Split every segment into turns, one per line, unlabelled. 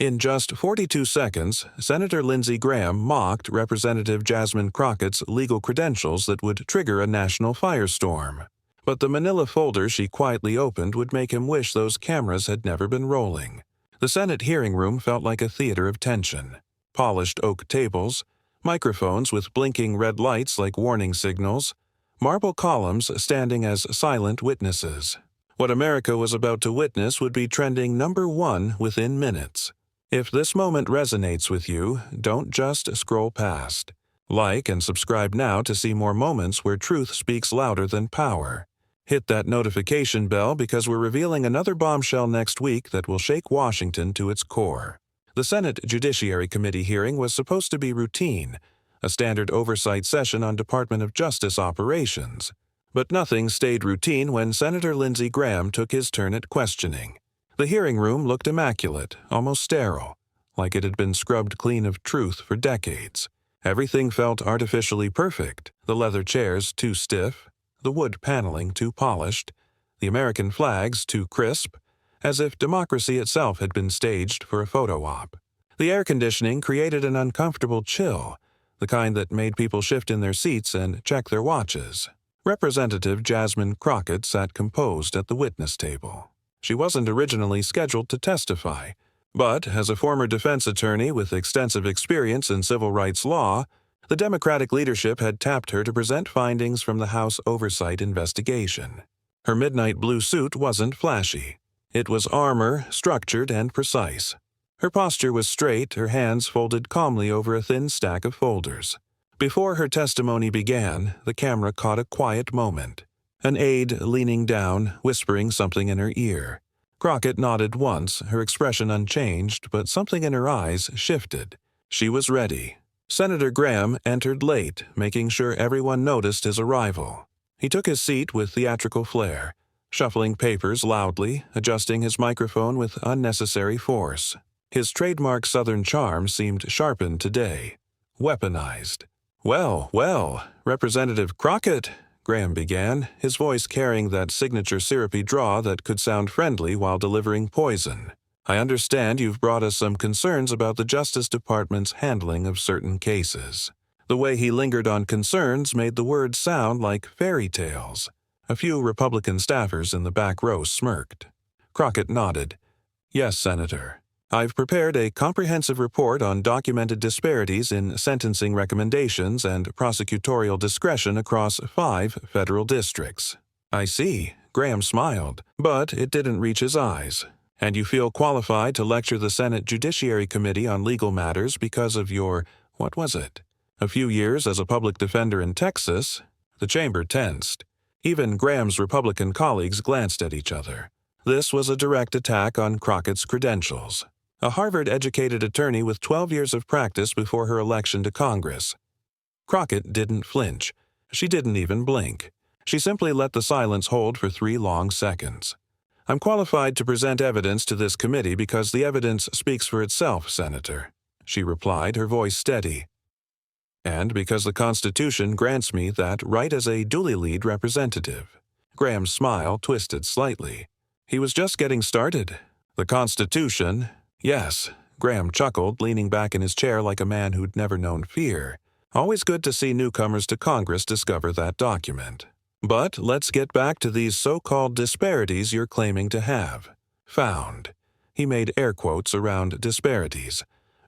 In just 42 seconds, Senator Lindsey Graham mocked Representative Jasmine Crockett's legal credentials that would trigger a national firestorm. But the manila folder she quietly opened would make him wish those cameras had never been rolling. The Senate hearing room felt like a theater of tension. Polished oak tables, microphones with blinking red lights like warning signals, marble columns standing as silent witnesses. What America was about to witness would be trending #1 within minutes. If this moment resonates with you, don't just scroll past. Like and subscribe now to see more moments where truth speaks louder than power. Hit that notification bell because we're revealing another bombshell next week that will shake Washington to its core. The Senate Judiciary Committee hearing was supposed to be routine, a standard oversight session on Department of Justice operations. But nothing stayed routine when Senator Lindsey Graham took his turn at questioning. The hearing room looked immaculate, almost sterile, like it had been scrubbed clean of truth for decades. Everything felt artificially perfect, the leather chairs too stiff, the wood paneling too polished, the American flags too crisp, as if democracy itself had been staged for a photo op. The air conditioning created an uncomfortable chill, the kind that made people shift in their seats and check their watches. Representative Jasmine Crockett sat composed at the witness table. She wasn't originally scheduled to testify, but as a former defense attorney with extensive experience in civil rights law, the Democratic leadership had tapped her to present findings from the House Oversight investigation. Her midnight blue suit wasn't flashy. It was armor, structured, and precise. Her posture was straight, her hands folded calmly over a thin stack of folders. Before her testimony began, the camera caught a quiet moment. An aide leaning down, whispering something in her ear. Crockett nodded once, her expression unchanged, but something in her eyes shifted. She was ready. Senator Graham entered late, making sure everyone noticed his arrival. He took his seat with theatrical flair, shuffling papers loudly, adjusting his microphone with unnecessary force. His trademark Southern charm seemed sharpened today, weaponized. "Well, well, Representative Crockett," Graham began, his voice carrying that signature syrupy draw that could sound friendly while delivering poison. "I understand you've brought us some concerns about the Justice Department's handling of certain cases." The way he lingered on concerns made the words sound like fairy tales. A few Republican staffers in the back row smirked. Crockett nodded. "Yes, Senator. I've prepared a comprehensive report on documented disparities in sentencing recommendations and prosecutorial discretion across 5 federal districts." "I see," Graham smiled, but it didn't reach his eyes. "And you feel qualified to lecture the Senate Judiciary Committee on legal matters because of your, what was it? A few years as a public defender in Texas?" The chamber tensed. Even Graham's Republican colleagues glanced at each other. This was a direct attack on Crockett's credentials. A Harvard-educated attorney with 12 years of practice before her election to Congress. Crockett didn't flinch. She didn't even blink. She simply let the silence hold for 3 long seconds. "I'm qualified to present evidence to this committee because the evidence speaks for itself, Senator," she replied, her voice steady. "And because the Constitution grants me that right as a duly lead representative." Graham's smile twisted slightly. He was just getting started. "The Constitution?" "Yes," Graham chuckled, leaning back in his chair like a man who'd never known fear. Always good to see newcomers to Congress discover that document. "But let's get back to these so-called disparities you're claiming to have. Found." He made air quotes around disparities,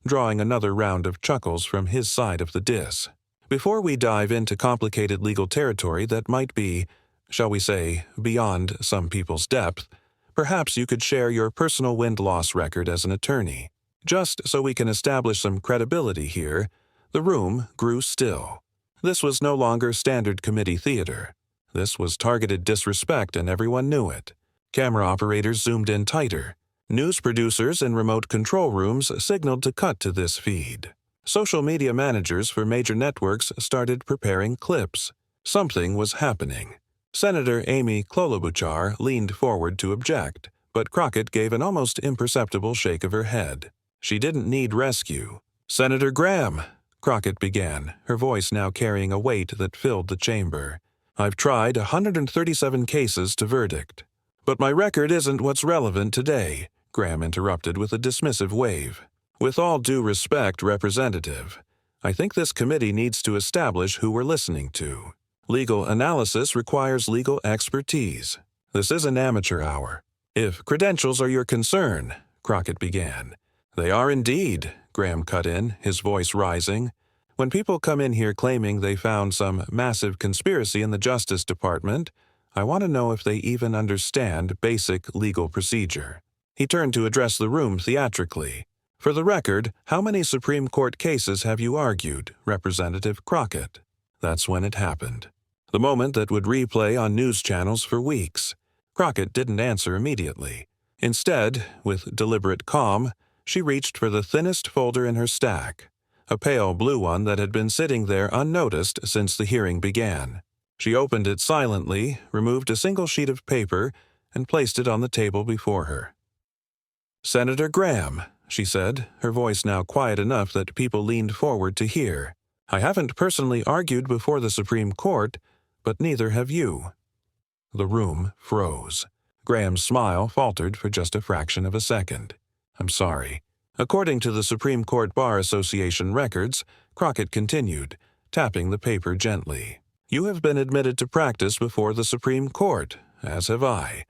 drawing another round of chuckles from his side of the dis. "Before we dive into complicated legal territory that might be, shall we say, beyond some people's depth, perhaps you could share your personal win-loss record as an attorney. Just so we can establish some credibility here." The room grew still. This was no longer standard committee theater. This was targeted disrespect, and everyone knew it. Camera operators zoomed in tighter. News producers in remote control rooms signaled to cut to this feed. Social media managers for major networks started preparing clips. Something was happening. Senator Amy Klobuchar leaned forward to object, but Crockett gave an almost imperceptible shake of her head. She didn't need rescue. "Senator Graham," Crockett began, her voice now carrying a weight that filled the chamber. "I've tried 137 cases to verdict. But my record isn't what's relevant today," Graham interrupted with a dismissive wave. "With all due respect, Representative, I think this committee needs to establish who we're listening to. Legal analysis requires legal expertise. This is an amateur hour." "If credentials are your concern," Crockett began. "They are indeed," Graham cut in, his voice rising. "When people come in here claiming they found some massive conspiracy in the Justice Department, I want to know if they even understand basic legal procedure." He turned to address the room theatrically. "For the record, how many Supreme Court cases have you argued, Representative Crockett?" That's when it happened. The moment that would replay on news channels for weeks. Crockett didn't answer immediately. Instead, with deliberate calm, she reached for the thinnest folder in her stack, a pale blue one that had been sitting there unnoticed since the hearing began. She opened it silently, removed a single sheet of paper, and placed it on the table before her. "Senator Graham," she said, her voice now quiet enough that people leaned forward to hear, "I haven't personally argued before the Supreme Court, but neither have you." The room froze. Graham's smile faltered for just a fraction of a second. "I'm sorry." According to the Supreme Court Bar Association records, Crockett continued, tapping the paper gently. "You have been admitted to practice before the Supreme Court, as have I,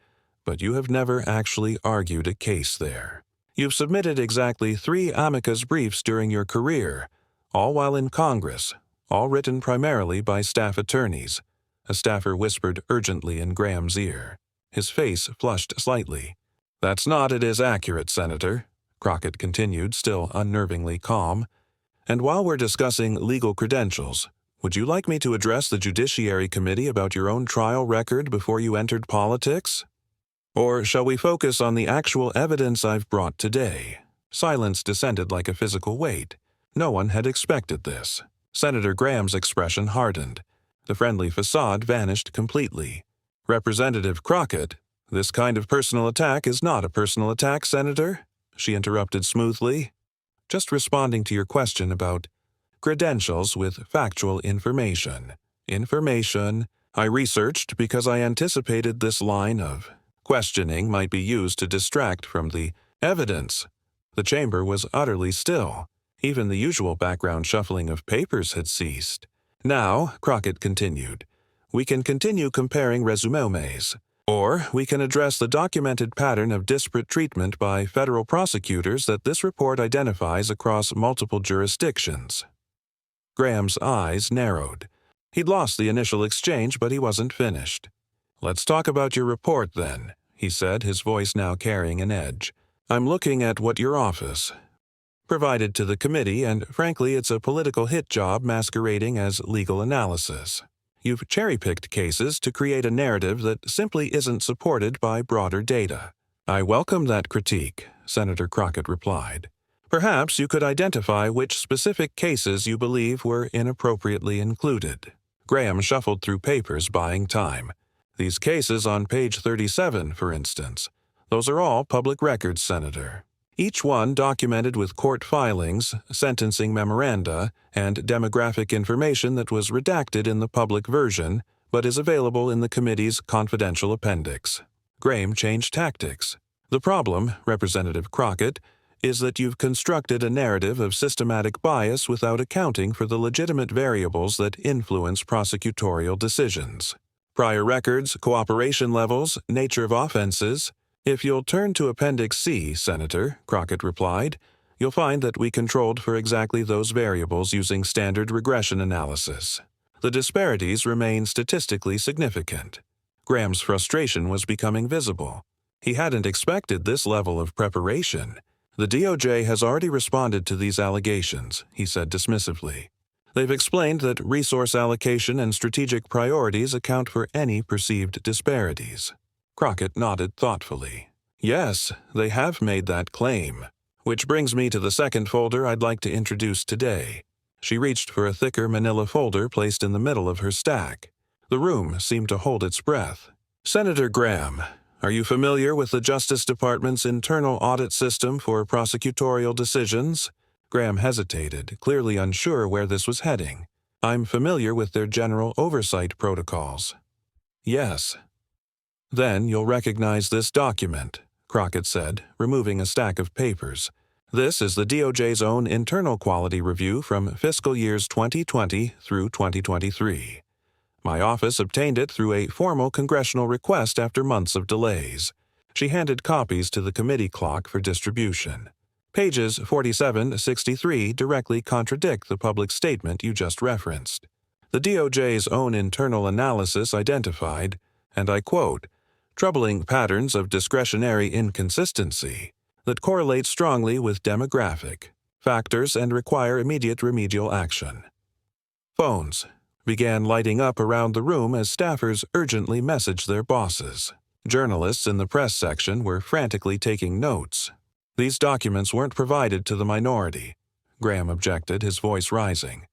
but you have never actually argued a case there. You've submitted exactly 3 amicus briefs during your career, all while in Congress, all written primarily by staff attorneys." A staffer whispered urgently in Graham's ear. His face flushed slightly. "That's not it is accurate, Senator," Crockett continued, still unnervingly calm. "And while we're discussing legal credentials, would you like me to address the Judiciary Committee about your own trial record before you entered politics? Or shall we focus on the actual evidence I've brought today?" Silence descended like a physical weight. No one had expected this. Senator Graham's expression hardened. The friendly facade vanished completely. "Representative Crockett, this kind of personal attack is not a personal attack, Senator," she interrupted smoothly. "Just responding to your question about credentials with factual information. Information I researched because I anticipated this line of questioning might be used to distract from the evidence." The chamber was utterly still. Even the usual background shuffling of papers had ceased. "Now," Crockett continued, "we can continue comparing resumes, or we can address the documented pattern of disparate treatment by federal prosecutors that this report identifies across multiple jurisdictions." Graham's eyes narrowed. He'd lost the initial exchange, but he wasn't finished. "Let's talk about your report, then," he said, his voice now carrying an edge. "I'm looking at what your office provided to the committee, and frankly, it's a political hit job masquerading as legal analysis. You've cherry-picked cases to create a narrative that simply isn't supported by broader data." "I welcome that critique," Senator Crockett replied. "Perhaps you could identify which specific cases you believe were inappropriately included." Graham shuffled through papers, buying time. "These cases on page 37, for instance. Those are all public records, Senator. Each one documented with court filings, sentencing memoranda, and demographic information that was redacted in the public version, but is available in the committee's confidential appendix." Graham changed tactics. "The problem, Representative Crockett, is that you've constructed a narrative of systematic bias without accounting for the legitimate variables that influence prosecutorial decisions. Prior records, cooperation levels, nature of offenses. If you'll turn to Appendix C, Senator," Crockett replied, "you'll find that we controlled for exactly those variables using standard regression analysis. The disparities remain statistically significant." Graham's frustration was becoming visible. He hadn't expected this level of preparation. "The DOJ has already responded to these allegations," he said dismissively. "They've explained that resource allocation and strategic priorities account for any perceived disparities." Crockett nodded thoughtfully. "Yes, they have made that claim. Which brings me to the second folder I'd like to introduce today." She reached for a thicker manila folder placed in the middle of her stack. The room seemed to hold its breath. "Senator Graham, are you familiar with the Justice Department's internal audit system for prosecutorial decisions?" Graham hesitated, clearly unsure where this was heading. "I'm familiar with their general oversight protocols." "Yes." "Then you'll recognize this document," Crockett said, removing a stack of papers. "This is the DOJ's own internal quality review from fiscal years 2020 through 2023. My office obtained it through a formal congressional request after months of delays." She handed copies to the committee clock for distribution. "Pages 47 to 63 directly contradict the public statement you just referenced. The DOJ's own internal analysis identified, and I quote, troubling patterns of discretionary inconsistency that correlate strongly with demographic factors and require immediate remedial action." Phones began lighting up around the room as staffers urgently messaged their bosses. Journalists in the press section were frantically taking notes. "These documents weren't provided to the minority," Graham objected, his voice rising.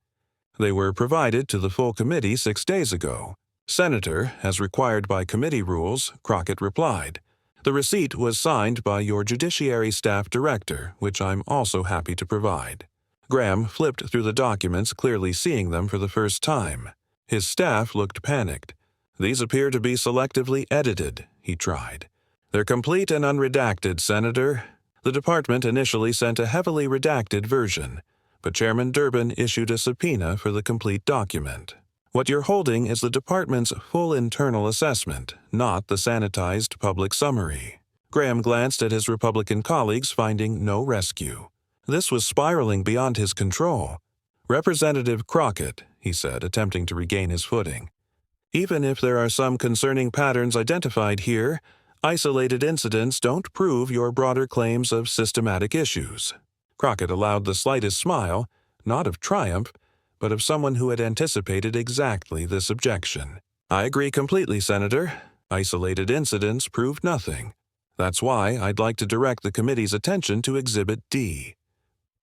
"They were provided to the full committee 6 days ago. Senator, as required by committee rules," Crockett replied. "The receipt was signed by your Judiciary Staff Director, which I'm also happy to provide." Graham flipped through the documents, clearly seeing them for the first time. His staff looked panicked. "These appear to be selectively edited," he tried. "They're complete and unredacted, Senator. The department initially sent a heavily redacted version, but Chairman Durbin issued a subpoena for the complete document. What you're holding is the department's full internal assessment, not the sanitized public summary." Graham glanced at his Republican colleagues, finding no rescue. This was spiraling beyond his control. "Representative Crockett," he said, attempting to regain his footing, "even if there are some concerning patterns identified here, isolated incidents don't prove your broader claims of systematic issues." Crockett allowed the slightest smile, not of triumph, but of someone who had anticipated exactly this objection. "I agree completely, Senator. Isolated incidents prove nothing. That's why I'd like to direct the committee's attention to Exhibit D."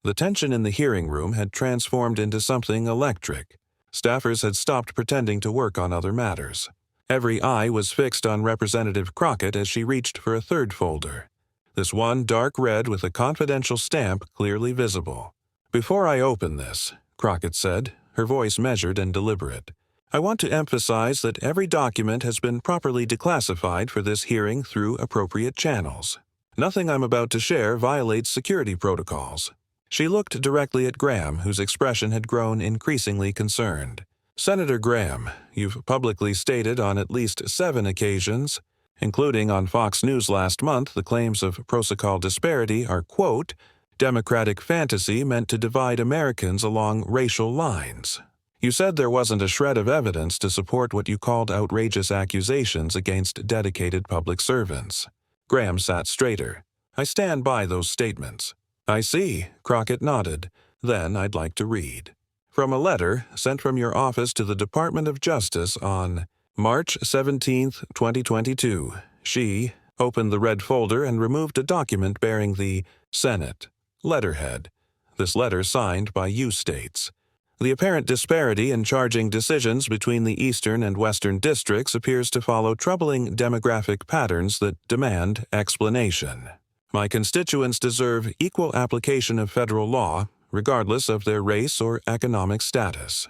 The tension in the hearing room had transformed into something electric. Staffers had stopped pretending to work on other matters. Every eye was fixed on Representative Crockett as she reached for a third folder. This one dark red with a confidential stamp clearly visible. "Before I open this," Crockett said, her voice measured and deliberate, "I want to emphasize that every document has been properly declassified for this hearing through appropriate channels. Nothing I'm about to share violates security protocols." She looked directly at Graham, whose expression had grown increasingly concerned. "Senator Graham, you've publicly stated on at least 7 occasions, including on Fox News last month, the claims of prosecol disparity are, quote, democratic fantasy meant to divide Americans along racial lines. You said there wasn't a shred of evidence to support what you called outrageous accusations against dedicated public servants." Graham sat straighter. "I stand by those statements." "I see," Crockett nodded. "Then I'd like to read. From a letter sent from your office to the Department of Justice on March 17, 2022, she opened the red folder and removed a document bearing the Senate letterhead. This letter signed by you states, the apparent disparity in charging decisions between the Eastern and Western districts appears to follow troubling demographic patterns that demand explanation. My constituents deserve equal application of federal law, regardless of their race or economic status."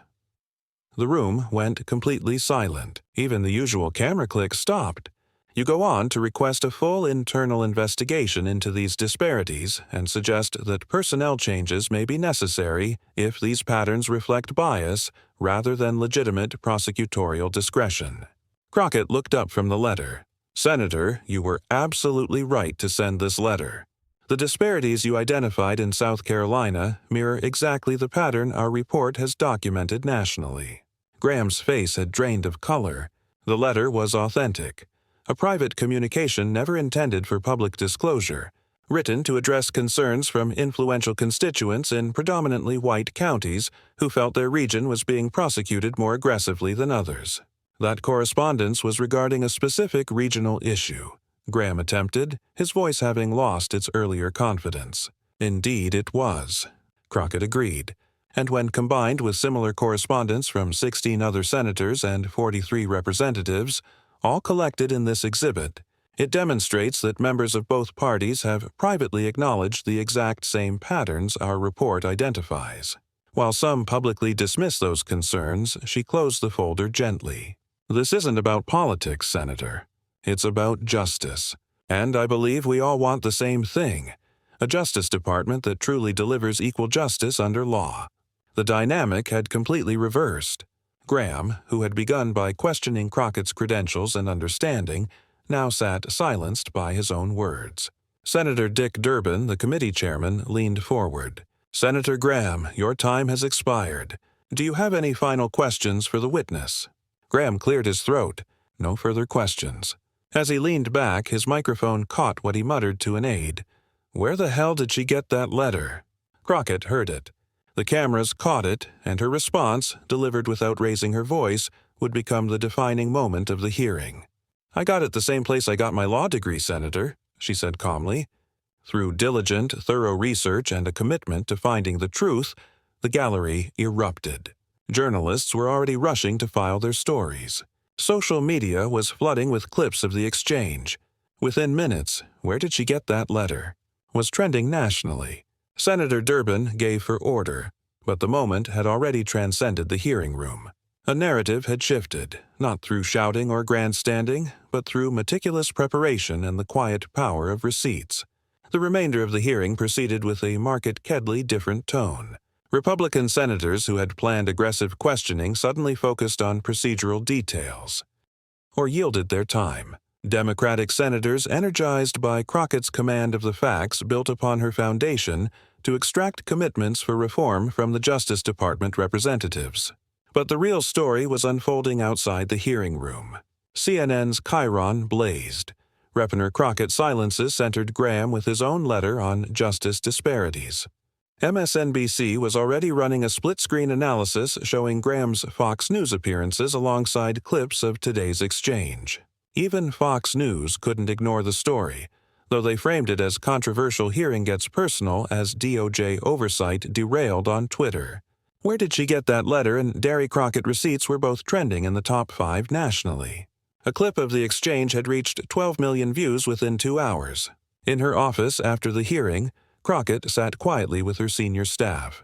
The room went completely silent. Even the usual camera clicks stopped. You go on to request a full internal investigation into these disparities and suggest that personnel changes may be necessary if these patterns reflect bias rather than legitimate prosecutorial discretion. Crockett looked up from the letter. "Senator, you were absolutely right to send this letter. The disparities you identified in South Carolina mirror exactly the pattern our report has documented nationally." Graham's face had drained of color. The letter was authentic. A private communication never intended for public disclosure, written to address concerns from influential constituents in predominantly white counties who felt their region was being prosecuted more aggressively than others. That correspondence was regarding a specific regional issue, Graham attempted, his voice having lost its earlier confidence. "Indeed it was," Crockett agreed, and when combined with similar correspondence from 16 other senators and 43 representatives, all collected in this exhibit, it demonstrates that members of both parties have privately acknowledged the exact same patterns our report identifies. While some publicly dismiss those concerns, she closed the folder gently. "This isn't about politics, Senator. It's about justice. And I believe we all want the same thing, a Justice Department that truly delivers equal justice under law. The dynamic had completely reversed. Graham, who had begun by questioning Crockett's credentials and understanding, now sat silenced by his own words. Senator Dick Durbin, the committee chairman, leaned forward. "Senator Graham, your time has expired. Do you have any final questions for the witness?" Graham cleared his throat. No further questions. As he leaned back, his microphone caught what he muttered to an aide. "Where the hell did she get that letter?" Crockett heard it. The cameras caught it, and her response, delivered without raising her voice, would become the defining moment of the hearing. "I got it the same place I got my law degree, Senator," she said calmly. Through diligent, thorough research and a commitment to finding the truth, the gallery erupted. Journalists were already rushing to file their stories. Social media was flooding with clips of the exchange. Within minutes, "Where did she get that letter?" was trending nationally. Senator Durbin gave her order, but the moment had already transcended the hearing room. A narrative had shifted, not through shouting or grandstanding, but through meticulous preparation and the quiet power of receipts. The remainder of the hearing proceeded with a markedly different tone. Republican senators who had planned aggressive questioning suddenly focused on procedural details, or yielded their time. Democratic senators, energized by Crockett's command of the facts built upon her foundation, to extract commitments for reform from the Justice Department representatives. But the real story was unfolding outside the hearing room. CNN's Chiron blazed. Representative Crockett's silences centered Graham with his own letter on justice disparities. MSNBC was already running a split-screen analysis showing Graham's Fox News appearances alongside clips of today's exchange. Even Fox News couldn't ignore the story, though they framed it as controversial hearing gets personal as DOJ oversight derailed on Twitter. "Where did she get that letter?" and Derry Crockett receipts were both trending in the top 5 nationally. A clip of the exchange had reached 12 million views within 2 hours. In her office after the hearing, Crockett sat quietly with her senior staff.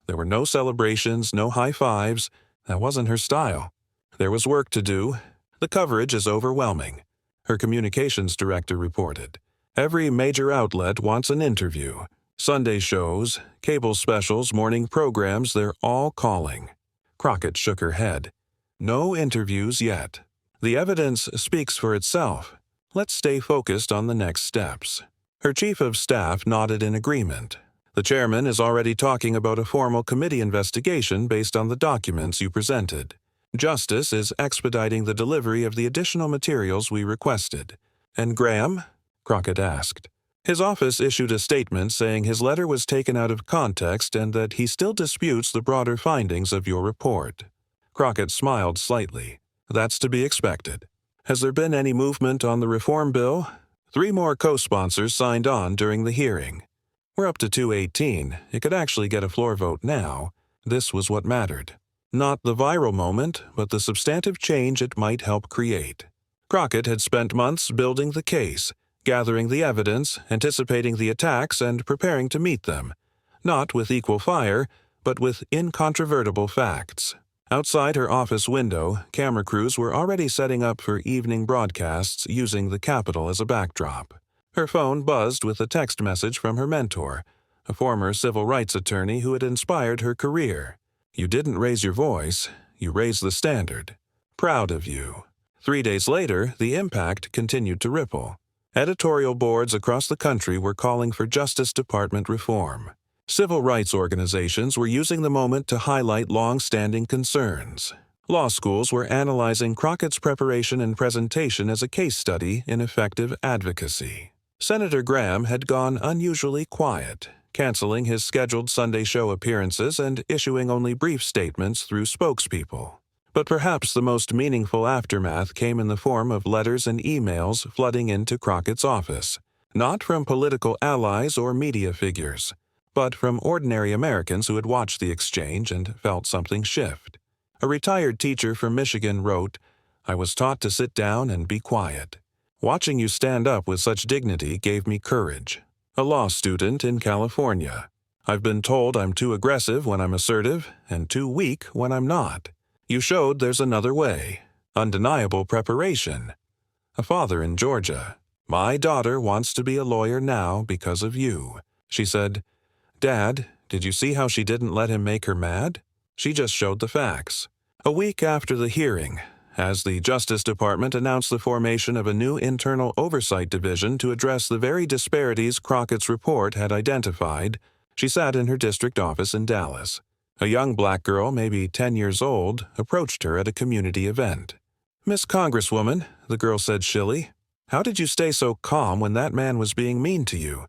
There were no celebrations, no high fives. That wasn't her style. There was work to do. "The coverage is overwhelming," her communications director reported. "Every major outlet wants an interview. Sunday shows, cable specials, morning programs, they're all calling." Crockett shook her head. "No interviews yet. The evidence speaks for itself. Let's stay focused on the next steps." Her chief of staff nodded in agreement. "The chairman is already talking about a formal committee investigation based on the documents you presented. Justice is expediting the delivery of the additional materials we requested." "And Graham?" Crockett asked. His office issued a statement saying his letter was taken out of context and that he still disputes the broader findings of your report. Crockett smiled slightly. "That's to be expected. Has there been any movement on the reform bill?" 3 more co-sponsors signed on during the hearing. "We're up to 218. It could actually get a floor vote now." This was what mattered. Not the viral moment, but the substantive change it might help create. Crockett had spent months building the case, gathering the evidence, anticipating the attacks, and preparing to meet them, not with equal fire, but with incontrovertible facts. Outside her office window, camera crews were already setting up for evening broadcasts using the Capitol as a backdrop. Her phone buzzed with a text message from her mentor, a former civil rights attorney who had inspired her career. "You didn't raise your voice, you raised the standard. Proud of you." 3 days later, the impact continued to ripple. Editorial boards across the country were calling for Justice Department reform. Civil rights organizations were using the moment to highlight long-standing concerns. Law schools were analyzing Crockett's preparation and presentation as a case study in effective advocacy. Senator Graham had gone unusually quiet, canceling his scheduled Sunday show appearances and issuing only brief statements through spokespeople. But perhaps the most meaningful aftermath came in the form of letters and emails flooding into Crockett's office, not from political allies or media figures, but from ordinary Americans who had watched the exchange and felt something shift. A retired teacher from Michigan wrote, "I was taught to sit down and be quiet. Watching you stand up with such dignity gave me courage." A law student in California, "I've been told I'm too aggressive when I'm assertive and too weak when I'm not. You showed there's another way. Undeniable preparation." A father in Georgia, My daughter wants to be a lawyer now because of you." She said, "Dad, did you see how she didn't let him make her mad? She just showed the facts." A week after the hearing, as the Justice Department announced the formation of a new internal oversight division to address the very disparities Crockett's report had identified, she sat in her district office in Dallas. A young black girl, maybe 10 years old, approached her at a community event. "Miss Congresswoman," the girl said shilly, "how did you stay so calm when that man was being mean to you?"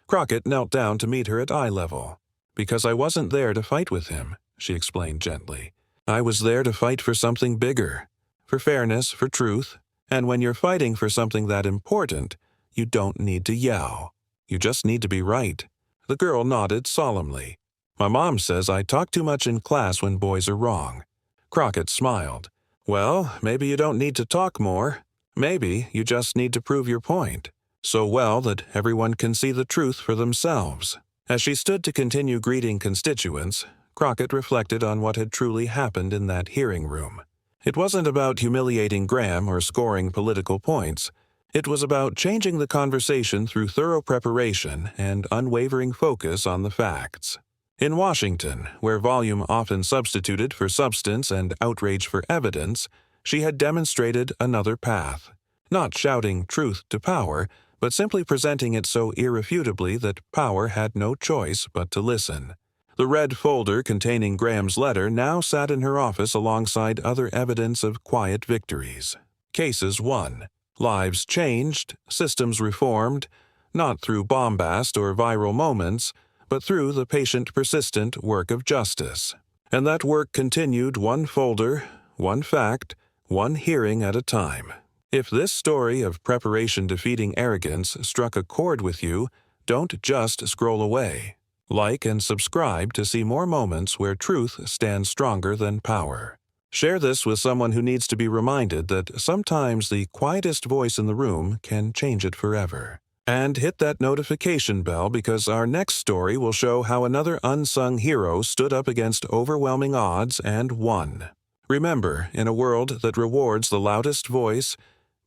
Crockett knelt down to meet her at eye level. "Because I wasn't there to fight with him," she explained gently. "I was there to fight for something bigger, for fairness, for truth, and when you're fighting for something that important, you don't need to yell. You just need to be right." The girl nodded solemnly. "My mom says I talk too much in class when boys are wrong." Crockett smiled. "Well, maybe you don't need to talk more. Maybe you just need to prove your point, so well that everyone can see the truth for themselves." As she stood to continue greeting constituents, Crockett reflected on what had truly happened in that hearing room. It wasn't about humiliating Graham or scoring political points. It was about changing the conversation through thorough preparation and unwavering focus on the facts. In Washington, where volume often substituted for substance and outrage for evidence, she had demonstrated another path, not shouting truth to power, but simply presenting it so irrefutably that power had no choice but to listen. The red folder containing Graham's letter now sat in her office alongside other evidence of quiet victories. Cases won, lives changed, systems reformed, not through bombast or viral moments, but through the patient, persistent work of justice. And that work continued one folder, one fact, one hearing at a time. If this story of preparation defeating arrogance struck a chord with you, don't just scroll away. Like and subscribe to see more moments where truth stands stronger than power. Share this with someone who needs to be reminded that sometimes the quietest voice in the room can change it forever. And hit that notification bell because our next story will show how another unsung hero stood up against overwhelming odds and won. Remember, in a world that rewards the loudest voice,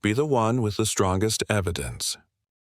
be the one with the strongest evidence.